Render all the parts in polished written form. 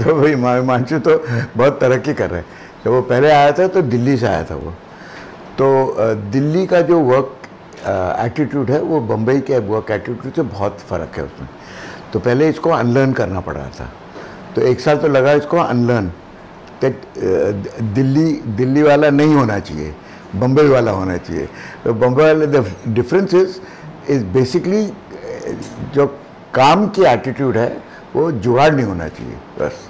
तो भाई हिमांशु तो बहुत तरक्की कर रहे हैं। जब वो पहले आया था तो दिल्ली से आया था वो, तो दिल्ली का जो वर्क एटीट्यूड है वो बम्बई के वर्क एटीट्यूड से बहुत फ़र्क है उसमें। तो पहले इसको अनलर्न करना पड़ रहा था, तो 1 साल तो लगा इसको अनलर्न, दिल्ली वाला नहीं होना चाहिए, बम्बई वाला होना चाहिए। तो बम्बई वाले द डिफरेंस इज बेसिकली जो काम की एटीट्यूड है वो जुगाड़ नहीं होना चाहिए बस,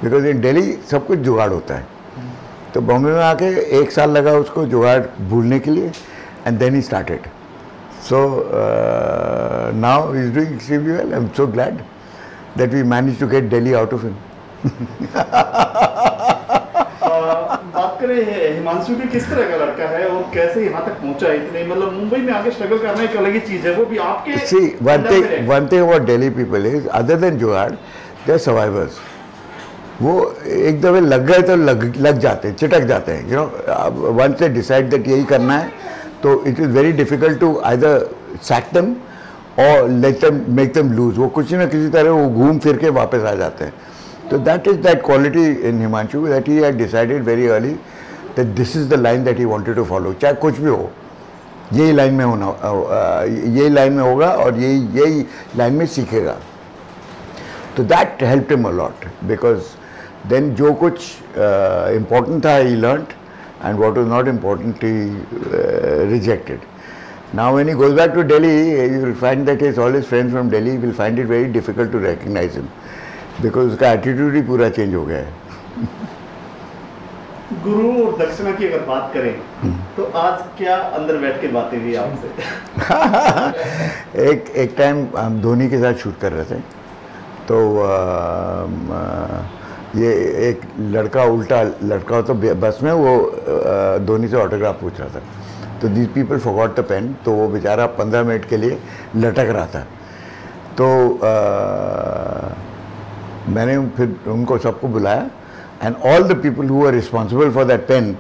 बिकॉज इन दिल्ली सब कुछ जुगाड़ होता है। तो बॉम्बे में आके 1 साल लगा उसको जुगाड़ भूलने के लिए, and then he started. So now he is doing extremely well. I am so glad that we manage to get Delhi out of him. बात करें हिमांशु की, किस तरह का लड़का है और कैसे यहाँ तक पहुँचा है इतने, मतलब मुंबई में आके स्ट्रगल करना एक अलग ही चीज़ है, वो भी आपके। See, one thing about Delhi people is, other than जुगाड़, they are survivors. वो एक दफे लग गए तो लग जाते हैं, चिटक जाते हैं, you know. Once they decide that यही करना है, तो it is very difficult to either sack them और let them, make them lose. वो कुछ ना किसी तरह वो घूम फिर के वापस आ जाते हैं। तो that is that quality in Himanshu, that he had decided very early that this is the line that he wanted to follow, चाहे कुछ भी हो, यही लाइन में होना, यही लाइन में होगा और यही लाइन में सीखेगा। तो that helped him a lot, because then जो कुछ इम्पोर्टेंट था he learned, and what was not important he rejected. Now when he goes back to Delhi, you will find that all his friends from Delhi will find it very difficult to recognize him, because उसका attitude ही पूरा change हो गया है। गुरु और दक्षिणा की अगर बात करें तो आज क्या अंदर बैठ के बातें हुई आपसे? एक टाइम हम धोनी के साथ शूट कर रहे थे, तो ये एक लड़का उल्टा लड़का तो बस में, वो धोनी से ऑटोग्राफ पूछ रहा था। तो these people forgot the pen, तो वो बेचारा 15 मिनट के लिए लटक रहा था। तो मैंने फिर उनको सबको बुलाया, and all the people who are responsible for that pain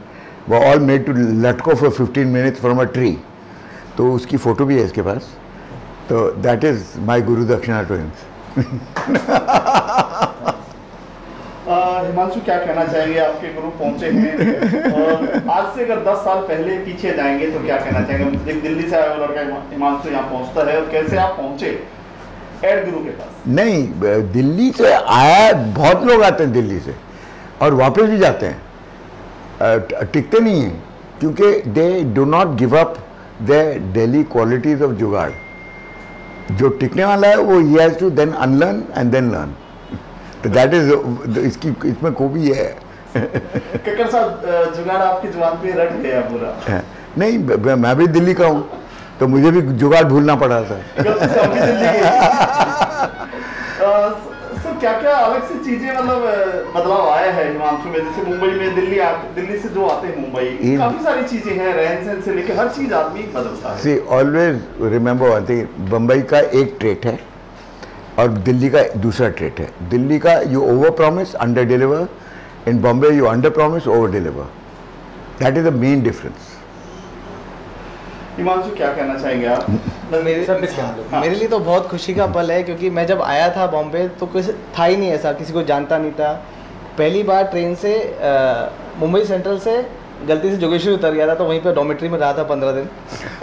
वो ऑल मेड टू लटको for 15 minutes from a tree. तो उसकी फ़ोटो भी है इसके पास। तो दैट इज़ माई गुरु दक्षिणा टू हिम। हिमांशु, क्या कहना चाहेंगे? आपके गुरु पहुंचे हैं, और आज से अगर 10 साल पहले पीछे जाएंगे तो क्या कहना चाहेंगे? दिल्ली से आया लड़का हिमांशु यहाँ पहुंचता है, और कैसे आप पहुंचे एड गुरु के पास? नहीं, दिल्ली से आया, बहुत लोग आते हैं दिल्ली से और वापस भी जाते हैं, टिकते नहीं हैं, क्योंकि they do not give up the Delhi qualities of jugaad. जो टिकने वाला है वो he has to then unlearn and then learn. तो दैट इज इसकी इसमें खूबी है। कक्कर साहब, जुगाड़ आपकी जुबान पे रट गया पूरा। नहीं, मैं भी दिल्ली का हूँ, तो मुझे भी जुगाड़ भूलना पड़ा था। क्या क्या अलग सी चीजें, मतलब बदलाव आया है हिमांशु में? जैसे मुंबई में दिल्ली से जो आते हैं मुंबई, काफी सारी चीजें हैं, रहन सहन से लेकर हर चीज आदमी बदलता है। See always remember one thing, Bombay का एक ट्रेट है और दिल्ली का दूसरा ट्रेट है। दिल्ली का you over promise under deliver, in Bombay you under promise over deliver. That is the main difference. Himanshu, क्या कहना चाहेंगे आप? मेरे लिए तो बहुत खुशी का पल है, क्योंकि मैं जब आया था बॉम्बे तो कुछ था ही नहीं ऐसा, किसी को जानता नहीं था। पहली बार ट्रेन से मुंबई सेंट्रल से गलती से जोगेश्वरी उतर गया था, तो वहीं पे डॉर्मेट्री में रहा था 15 दिन,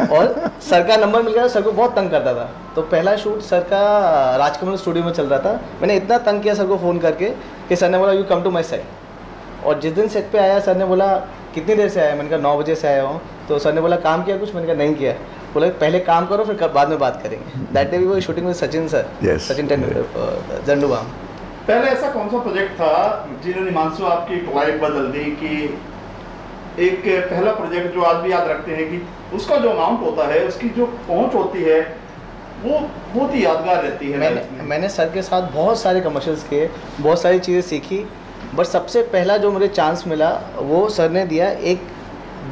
और सर का नंबर मिल गया। सर को बहुत तंग करता था, तो पहला शूट सर का राजकमल स्टूडियो में चल रहा था। मैंने इतना तंग किया सर को फ़ोन करके कि सर ने बोला you come to my set. और जिस दिन सेट पे आया, सर ने बोला कितनी देर से आया? मैंने कहा 9 बजे से आया हूँ। तो सर ने बोला काम किया कुछ? मैंने कहा नहीं किया। बोला पहले काम करो, फिर बाद में बात करेंगे। That day we were shooting with Sachin sir, Sachin Tendulkar, Zandu Balm. पहले ऐसा कौन सा प्रोजेक्ट था जिन्होंने हिमांशु आपकी लाइफ बदल दी, कि एक पहला प्रोजेक्ट जो आज भी याद रखते हैं कि उसका जो अमाउंट होता है, उसकी जो पहुंच होती है, वो बहुत ही यादगार रहती है? मैंने सर के साथ बहुत सारे कमर्शियल्स किए, बहुत सारी चीज़ें सीखी, बट सबसे पहला जो मुझे चांस मिला वो सर ने दिया। एक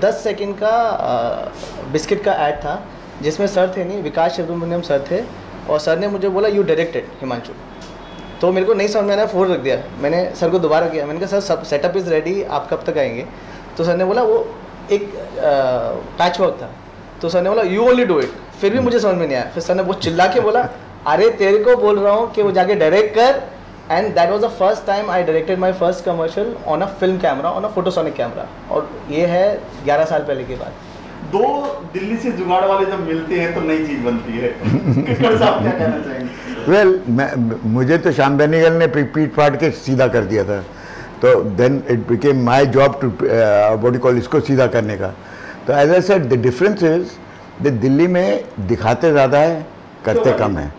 10 सेकंड का बिस्किट का ऐड था, जिसमें सर थे नहीं, विकास सुब्रमण्यम सर थे, और सर ने मुझे बोला यू डायरेक्टेड हिमांशु। तो मेरे को नहीं समझ में आया, फ़ोन रख दिया। मैंने सर को दोबारा किया, मैंने कहा सर सब सेटअप इज़ रेडी, आप कब तक आएंगे? तो सर ने बोला वो एक पैच वर्क था, तो सर ने बोला यू ओनली डू इट। फिर भी मुझे समझ में नहीं आया। फिर सर ने वो चिल्ला के बोला अरे तेरे को बोल रहा हूँ कि वो जाके डायरेक्ट कर, and that was the first time I directed my first commercial on a film camera, on a photosonic camera, और ये है 11 साल पहले की बात। दो दिल्ली से जुगाड़ वाले जब मिलते हैं तो नई चीज बनती है। किक्कर साहब क्या कहना चाहेंगे? वेल, मुझे तो श्याम बेनेगल ने पीट फाड़ के सीधा कर दिया था, तो then it became my job to what you call इसको सीधा करने का। तो as I said the difference is the Delhi में दिखाते ज़्यादा है, करते कम है।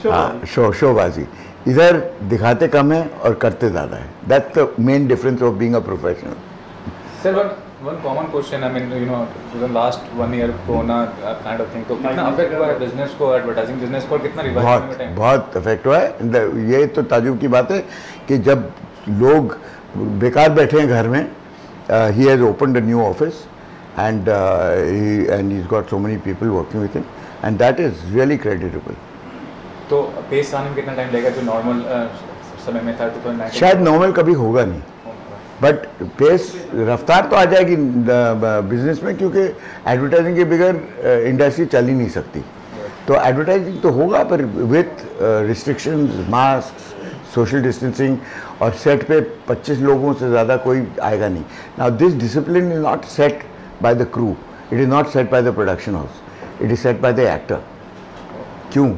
हाँ, शोबाजी। इधर दिखाते कम है और करते ज़्यादा है। That's the main difference of being a professional. Sir, one common question, I mean, you know, the last 1 year corona kind of thing, तो कितना अफेक्ट हुआ है बिजनेस को, एडवर्टाइजिंग बिजनेस को, कितना रिवाइवल में टाइम? बहुत अफेक्ट हुआ है। ये तो ताजुब की बात है कि जब लोग बेकार बैठे हैं घर में, he has opened a new office and he is got so many people working with him and that is really creditable. तो पेस आने में कितना टाइम लगेगा जो नॉर्मल समय में था 2019? शायद नॉर्मल कभी होगा नहीं, बट पेस रफ्तार तो आ जाएगी बिजनेस में, क्योंकि एडवर्टाइजिंग के बगैर इंडस्ट्री चल ही नहीं सकती। तो एडवर्टाइजिंग तो होगा, पर with restrictions, mask, social distancing, और सेट पे 25 लोगों से ज़्यादा कोई आएगा नहीं। Now this discipline is not set by the crew, it is not set by the production house, it is set by the actor. क्यों?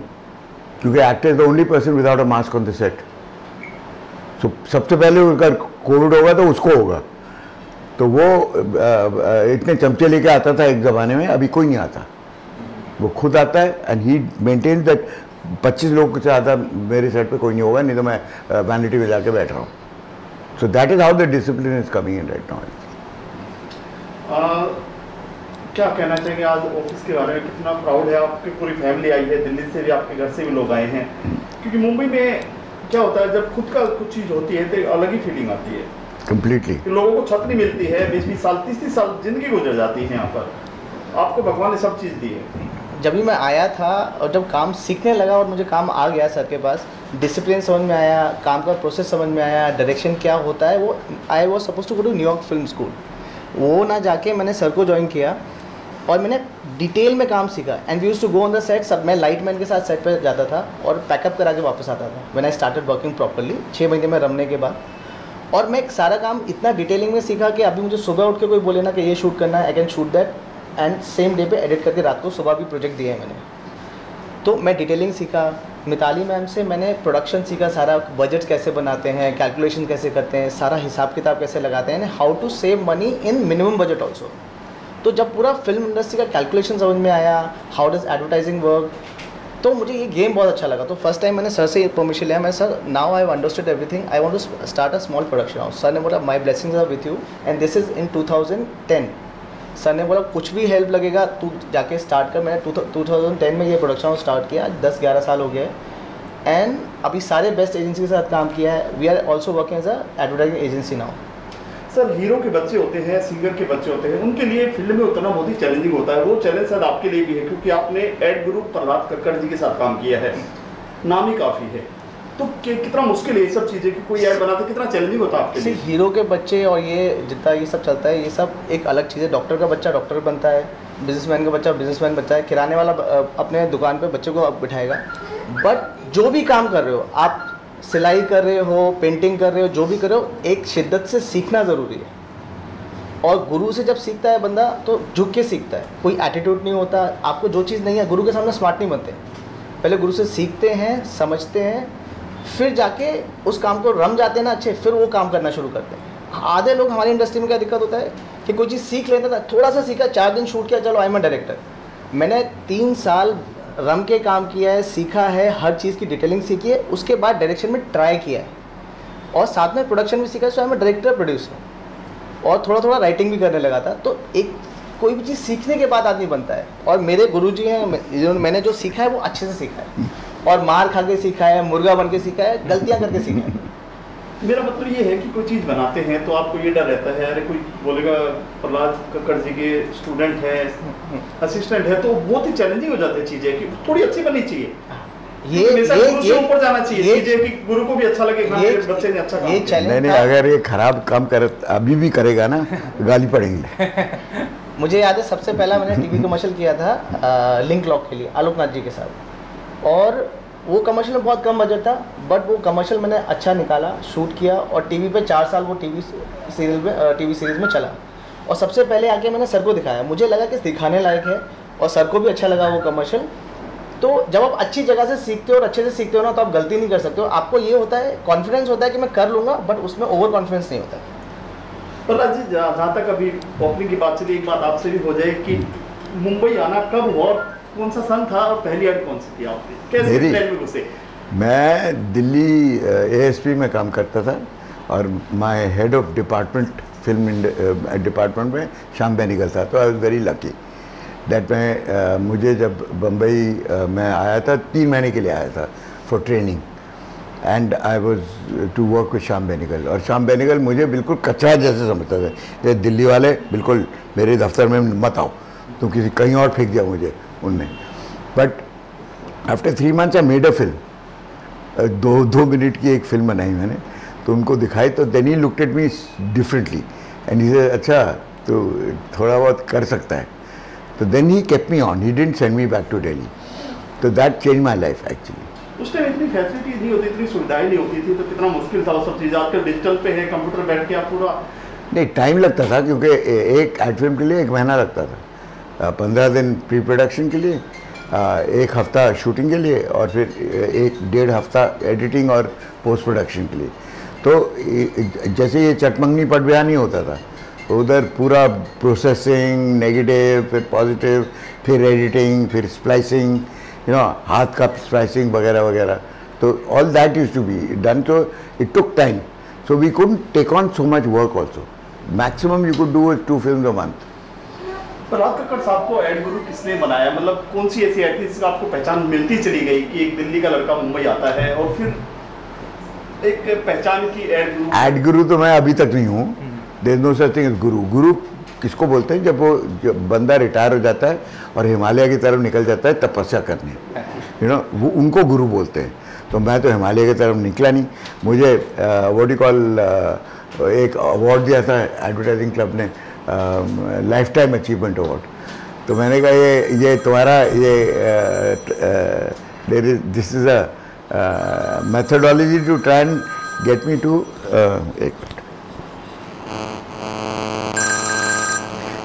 क्योंकि actor is the only person without a mask on the set. तो सबसे पहले अगर Covid होगा तो उसको होगा। तो वो इतने चमचे लेके आता था एक ज़माने में, अभी कोई नहीं आता, वो खुद आता है एंड ही मेंटेन्स दैट 25 लोग से ज़्यादा मेरे सेट पे कोई नहीं होगा, नहीं तो मैं वैनिटी में जाके बैठ रहा हूँ। So that is how the discipline is coming in right now. क्या कहना चाहेंगे आज ऑफिस के बारे में? कितना प्राउड है? आपकी पूरी फैमिली आई है, दिल्ली से भी, आपके घर से भी लोग आए हैं, क्योंकि मुंबई में क्या होता है जब खुद का कुछ चीज़ होती है तो अलग ही फीलिंग आती है। कम्प्लीटली लोगों को छत नहीं मिलती है, 20-20 साल 30-30 साल जिंदगी गुजर जाती है यहाँ पर। आपको भगवान ने सब चीज़ दी है। जब भी मैं आया था और जब काम सीखने लगा और मुझे काम आ गया सर के पास, डिसिप्लिन समझ में आया, काम का प्रोसेस समझ में आया, डायरेक्शन क्या होता है, वो I was suppose to go to New York film school. वो ना जाके मैंने सर को ज्वाइन किया और मैंने डिटेल में काम सीखा। And we used to go on the set, सब मैं लाइटमैन के साथ सेट पे जाता था और पैकअप करा के वापस आता था when I started working properly, 6 महीने में रमने के बाद। और मैं सारा काम इतना डिटेलिंग में सीखा कि अभी मुझे सुबह उठ के कोई बोले ना कि ये शूट करना है, I can shoot that and same day पे एडिट करके रात को सुबह भी प्रोजेक्ट दिए हैं मैंने। तो मैं डिटेलिंग सीखा, मिताली मैम से मैंने प्रोडक्शन सीखा, सारा बजट कैसे बनाते हैं, कैलकुलेशन कैसे करते हैं, सारा हिसाब किताब कैसे लगाते हैं, how to save money in minimum budget also. तो जब पूरा फिल्म इंडस्ट्री का कैलकुलेशन समझ में आया, हाउ डज एडवर्टाइजिंग वर्क, तो मुझे ये गेम बहुत अच्छा लगा। तो फर्स्ट टाइम मैंने सर से परमिशन लिया, मैं sir now I have understood everything, I want to start a small production house. Sir ने बोला my blessings are with you and this is in 2010। Sir ने बोला कुछ भी हेल्प लगेगा तू जाके स्टार्ट कर। मैंने 2010 में ये प्रोडक्शन हाउस स्टार्ट किया, 10-11 साल हो गए एंड अभी सारे बेस्ट एजेंसी के साथ काम किया है। We are also working as a advertising agency now. Sir, hero के बच्चे होते हैं, सिंगर के बच्चे होते हैं, उनके लिए फिल्म में उतना बहुत ही चैलेंजिंग होता है। वो चैलेंज सर आपके लिए भी है, क्योंकि आपने एड गुरु प्रहलाद कक्कड़ जी के साथ काम किया है, नाम ही काफ़ी है। तो कितना मुश्किल है ये सब चीज़ें कि कोई ऐड बनाते, कितना चैलेंजिंग होता है आपके लिए? हीरो के बच्चे और ये जितना ये सब चलता है, ये सब एक अलग चीज़ है। डॉक्टर का बच्चा डॉक्टर बनता है, बिजनेसमैन का बच्चा बिजनेसमैन बनता है, किराने वाला अपने दुकान पे बच्चे को बिठाएगा। बट जो भी काम कर रहे हो आप, सिलाई कर रहे हो, पेंटिंग कर रहे हो, जो भी कर रहे हो, एक शिद्दत से सीखना ज़रूरी है। और गुरु से जब सीखता है बंदा तो झुक के सीखता है, कोई एटीट्यूड नहीं होता। आपको जो चीज़ नहीं है, गुरु के सामने स्मार्ट नहीं बनते। पहले गुरु से सीखते हैं, समझते हैं, फिर जाके उस काम को रम जाते हैं ना अच्छे, फिर वो काम करना शुरू करते हैं। आधे लोग हमारी इंडस्ट्री में क्या दिक्कत होता है कि कोई चीज़ सीख लेता था, थोड़ा सा सीखा, 4 दिन शूट किया, चलो आई एम अ डायरेक्टर। मैंने 3 साल रम के काम किया है, सीखा है, हर चीज़ की डिटेलिंग सीखी है, उसके बाद डायरेक्शन में ट्राई किया है और साथ में प्रोडक्शन भी सीखा है। So I am a director producer और थोड़ा थोड़ा राइटिंग भी करने लगा था। तो एक कोई भी चीज़ सीखने के बाद आदमी बनता है। और मेरे गुरुजी हैं, मैंने जो सीखा है वो अच्छे से सीखा है, और मार खा के सीखा है, मुर्गा बन के सीखा है, गलतियाँ करके सीखा है। मेरा मतलब ये है कि कोई चीज़ बनाते हैं तो आपको ये डर रहता है, अरे कोई बोलेगा प्रहलाद कक्कड़ जी के स्टूडेंट है, असिस्टेंट है, तो बहुत ही चैलेंजिंग हो जाती है चीज़ें कि थोड़ी अच्छी बननी चाहिए। ये ऊपर जाना चाहिए चीजें कि गुरु को भी अच्छा लगे, बच्चे ने अच्छा काम किया। नहीं, अगर ये खराब काम करे अभी भी करेगा ना गाली पड़ेगी। मुझे याद है सबसे पहला मैंने टीवी कमर्शियल किया था लिंक लॉक के लिए आलोक नाथ जी के साथ, और वो कमर्शियल में बहुत कम बजट था, बट वो कमर्शियल मैंने अच्छा निकाला, शूट किया और टीवी पे 4 साल वो टीवी सीरीज़ में चला। और सबसे पहले आके मैंने सर को दिखाया, मुझे लगा कि दिखाने लायक है और सर को भी अच्छा लगा वो कमर्शियल। तो जब आप अच्छी जगह से सीखते हो और अच्छे से सीखते हो ना, तो आप गलती नहीं कर सकते हो। आपको ये होता है, कॉन्फिडेंस होता है कि मैं कर लूँगा, बट उसमें ओवर कॉन्फिडेंस नहीं होता। प्रहलाद जी, जहाँ तक अभी ओपनिंग की बात चली, एक बात आपसे भी हो जाए कि मुंबई आना कब हुआ और कौन सा सन था और पहली एड कौन सी थी आपने, कैसे प्लान में घुसे? मैं दिल्ली ASP में काम करता था और my head of department film department में श्याम बेनेगल था। तो I was very lucky that मैं मुझे जब बम्बई मैं आया था 3 महीने के लिए आया था for training and I was to work with Shyam Benegal. और श्याम बेनेगल मुझे बिल्कुल कचरा जैसे समझता था, ये दिल्ली वाले बिल्कुल मेरे दफ्तर में मत आओ, तुम किसी कहीं और फेंक दिया मुझे उनने। But after 3 months I made a film, 2 minute की एक फिल्म बनाई मैंने, तो उनको दिखाई तो then he looked at me differently and he said अच्छा तो थोड़ा बहुत कर सकता है। तो then he kept me on, he didn't send me back to Delhi. तो that change my life actually. उस टाइम इतनी फैसिलिटी नहीं होती, इतनी सुविधाएं नहीं होती थी, तो कितना मुश्किल था वो सब चीज़। आजकल डिजिटल पे है, कंप्यूटर बैठ के आप पूरा। नहीं, टाइम लगता था क्योंकि एक एड फिल्म के लिए 1 महीना लगता था, 15 दिन प्री प्रोडक्शन के लिए, 1 हफ्ता शूटिंग के लिए और फिर 1-1.5 हफ्ता एडिटिंग और पोस्ट प्रोडक्शन के लिए। तो जैसे ये चटमंगनी पट बयान नहीं होता था, उधर पूरा प्रोसेसिंग, नेगेटिव, फिर पॉजिटिव, फिर एडिटिंग, फिर स्प्लाइसिंग, हाथ का स्प्लाइसिंग वगैरह वगैरह। तो all that used to be done, तो it took time, so we couldn't take on so much work also. Maximum you could do 2 films a month. Prahlad Kakkar साहब को एड गुरु किसने बनाया? मतलब कौन सी ऐसी एड थी जिसका आपको पहचान मिलती चली गई कि एक दिल्ली का लड़का मुंबई आता है और फिर एक पहचान की एड गुरु तो मैं अभी तक नहीं हूँ। There is no such thing as guru. गुरु किसको बोलते हैं? जब बंदा रिटायर हो जाता है और हिमालय की तरफ निकल जाता है तपस्या करने, वो उनको गुरु बोलते हैं। तो मैं तो हिमालय की तरफ निकला नहीं। मुझे व्हाट यू कॉल एक अवार्ड दिया था एडवर्टाइजिंग क्लब ने, लाइफ टाइम अचीवमेंट अवार्ड। तो मैंने कहा ये तुम्हारा this is a methodology to try and get me to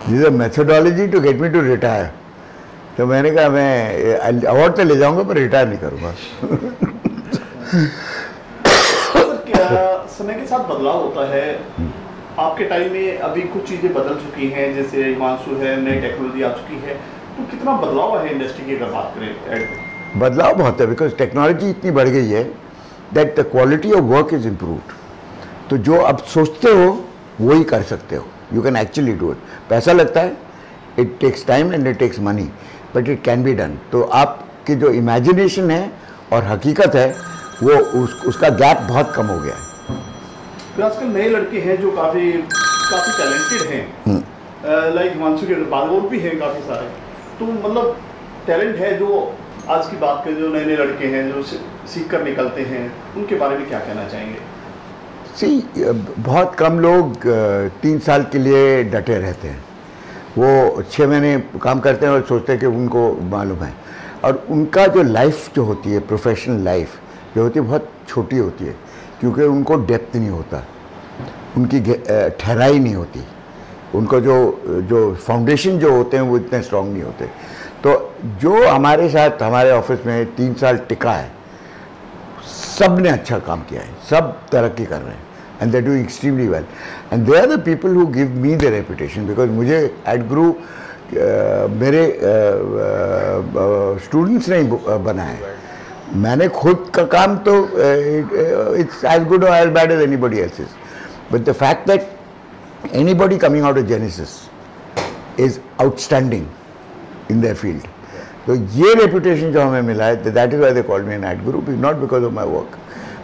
this is a methodology to get me to retire. तो मैंने कहा मैं अवार्ड तो ले जाऊंगा पर रिटायर नहीं करूँगा। समय के साथ बदलाव होता है। आपके टाइम में अभी कुछ चीज़ें बदल चुकी हैं, जैसे हिमांशु है, नई टेक्नोलॉजी आ चुकी है, तो कितना बदलाव है इंडस्ट्री की अगर बात करें? बदलाव बहुत है बिकॉज टेक्नोलॉजी इतनी बढ़ गई है that the quality of work is improved. तो जो अब सोचते हो वो ही कर सकते हो, you can actually do it. पैसा लगता है, it takes time and it takes money, but it can be done. तो आपकी जो इमेजिनेशन है और हकीकत है वो उसका गैप बहुत कम हो गया है। तो आजकल नए लड़के हैं जो काफ़ी टैलेंटेड हैं, लाइक हिमांशु के बाद और भी हैं काफ़ी सारे। तो मतलब टैलेंट है जो आज की बात करें, जो नए लड़के हैं जो सीख कर निकलते हैं, उनके बारे में क्या कहना चाहेंगे? बहुत कम लोग 3 साल के लिए डटे रहते हैं। वो 6 महीने काम करते हैं और सोचते हैं कि उनको मालूम है। और उनका जो लाइफ जो होती है, प्रोफेशनल लाइफ जो होती है, बहुत छोटी होती है क्योंकि उनको डेप्थ नहीं होता, उनकी ठहराई नहीं होती, उनको जो फाउंडेशन जो होते हैं वो इतने स्ट्रांग नहीं होते। तो जो हमारे साथ हमारे ऑफिस में 3 साल टिका है, सब ने अच्छा काम किया है, सब तरक्की कर रहे हैं and they doing extremely well and they are the people who give me the reputation. Because मुझे एड गुरु मेरे स्टूडेंट्स ने बनाया है, मैंने खुद का काम तो इट्स एज गुड और as bad as anybody else's, but the fact that anybody coming out of Genesis is outstanding in their field. तो ये रेपुटेशन जो हमें मिला है, that is why they called me an ad guru, not because of my work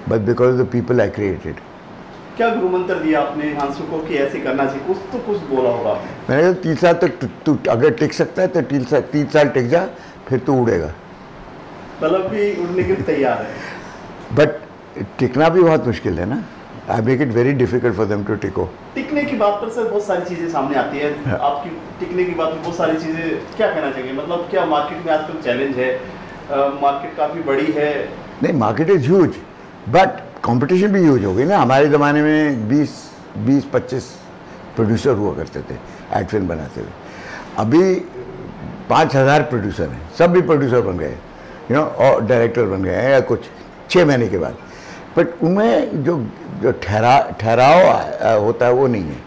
but because of the people I created. क्या गुरु मंत्र दिया आपने हिमांशु को कि ऐसे करना चाहिए? कुछ बोला होगा आपने? मैंने कहा 3 साल तक तू अगर टिक सकता है तो 3 साल टिक जा, फिर तू उड़ेगा। मतलब भी उड़ने के लिए तैयार है, बट टिकना भी बहुत मुश्किल है ना। I make it very difficult for them to टिको। टिकने की बात पर सर बहुत सारी चीज़ें सामने आती है। हाँ। आपकी टिकने की बात में बहुत सारी चीज़ें क्या कहना चाहिए? मतलब क्या मार्केट में आजकल चैलेंज है, मार्केट काफ़ी बड़ी है, नहीं, market is huge, but competition भी ह्यूज हो गई ना। हमारे ज़माने में 20-25 प्रोड्यूसर हुआ करते थे एड फिल्म बनाते हुए। अभी 5000 प्रोड्यूसर हैं, सब भी प्रोड्यूसर बन गए, यू नो, और डायरेक्टर बन गए हैं या कुछ 6 महीने के बाद। बट उनमें जो ठहराव होता है वो नहीं है।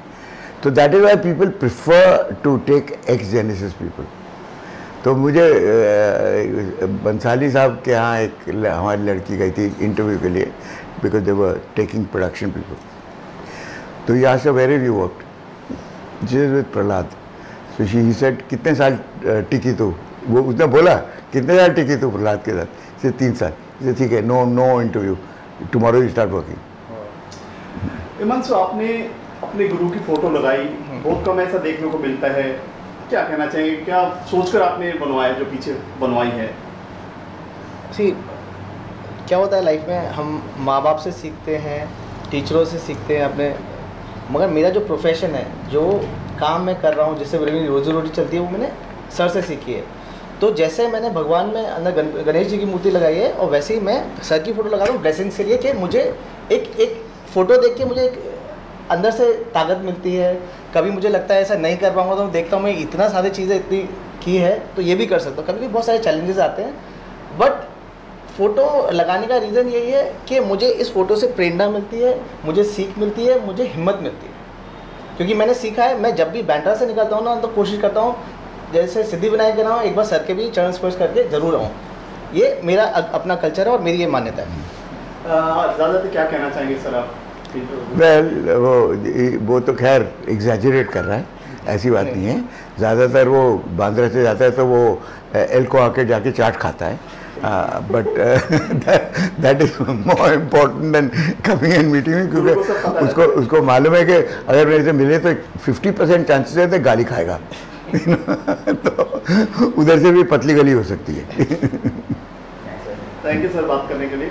तो that is why people prefer to take ex Genesis people. तो मुझे बंसाली साहब के यहाँ एक हमारी लड़की गई थी इंटरव्यू के लिए, because they were taking production people. तो यहाँ से वेर यू वर्कड? जी विद प्रहलाद। तो ही सेड कितने साल टिकी तू? वो उसने बोला कितने साल टिकी तू प्रहलाद के साथ? सिर्फ 3 साल। इसे ठीक है, no interview, tomorrow you start working. Himanshu, आपने अपने गुरु की फोटो लगाई, बहुत कम ऐसा देखने को मिलता है, क्या कहना चाहेंगे? क्या सोचकर आपने बनवाया, जो पीछे बनवाई है? सी क्या होता है लाइफ में, हम माँ बाप से सीखते हैं, टीचरों से सीखते हैं अपने, मगर मेरा जो प्रोफेशन है, जो काम मैं कर रहा हूँ, जिससे मेरी रोजी रोटी चलती है, वो मैंने सर से सीखी है। तो जैसे मैंने भगवान में अंदर गणेश जी की मूर्ति लगाई है, और वैसे ही मैं सर की फ़ोटो लगा रहा हूँ ब्लेसिंग्स के लिए, कि मुझे एक फ़ोटो देख के मुझे एक अंदर से ताकत मिलती है। कभी मुझे लगता है ऐसा नहीं कर पाऊँगा, तो देखता हूँ मैं इतना सारी चीज़ें इतनी की है तो ये भी कर सकता हूँ। कभी कभी बहुत सारे चैलेंजेस आते हैं, बट फ़ोटो लगाने का रीज़न यही है कि मुझे इस फ़ोटो से प्रेरणा मिलती है, मुझे सीख मिलती है, मुझे हिम्मत मिलती है। क्योंकि मैंने सीखा है, मैं जब भी बैंड्रा से निकलता हूँ ना, तो कोशिश करता हूँ जैसे सिद्धिविनायक के नाम एक बार सर के भी चरण स्पर्श करके जरूर आऊँ। ये मेरा अपना कल्चर है और मेरी ये मान्यता है। ज़्यादातर क्या कहना चाहेंगे सर आप? वेल, वो तो खैर एग्जैजरेट कर रहा है, ऐसी बात नहीं है। ज़्यादातर वो बांद्रा से जाता है तो वो एल को आके जाके चाट खाता है, but that is more important then coming and meeting में, क्योंकि उसको मालूम है कि अगर मेरे से मिले तो 50% चांसेस है तो गाली खाएगा। तो उधर से भी पतली गली हो सकती है। थैंक यू सर बात करने के लिए।